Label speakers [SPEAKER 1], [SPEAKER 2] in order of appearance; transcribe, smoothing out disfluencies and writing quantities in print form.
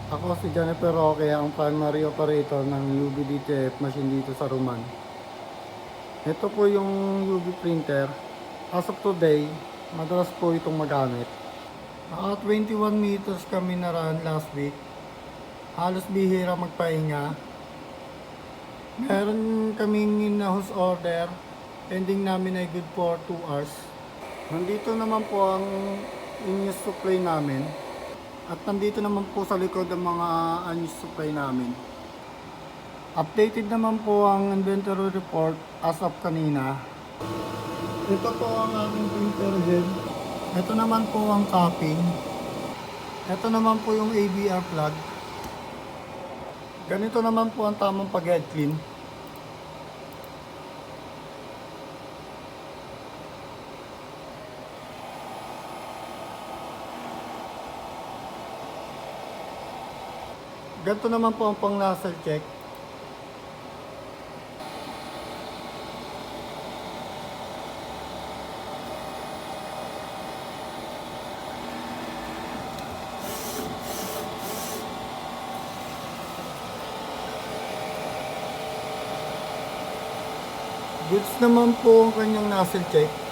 [SPEAKER 1] Ako si Jennifer Roque, ang primary operator ng UV-DTF machine dito sa Roman. Ito po yung UV printer. As of today, madalas po itong magamit. Naka 21 meters kami na run last week. Halos bihira magpahinga. Meron kaming in-house order. Pending namin ay good for 2 hours. Nandito naman po ang in-use supply namin. At nandito naman po sa likod ang mga unused supply namin. Updated naman po ang inventory report as of kanina. Ito po ang aking printer head. Ito naman po ang capping. Ito naman po yung ABR plug. Ganito naman po ang tamang pag-head clean. Ganito naman po ang pang-nozzle check. Goods naman po ang kanyang nozzle check.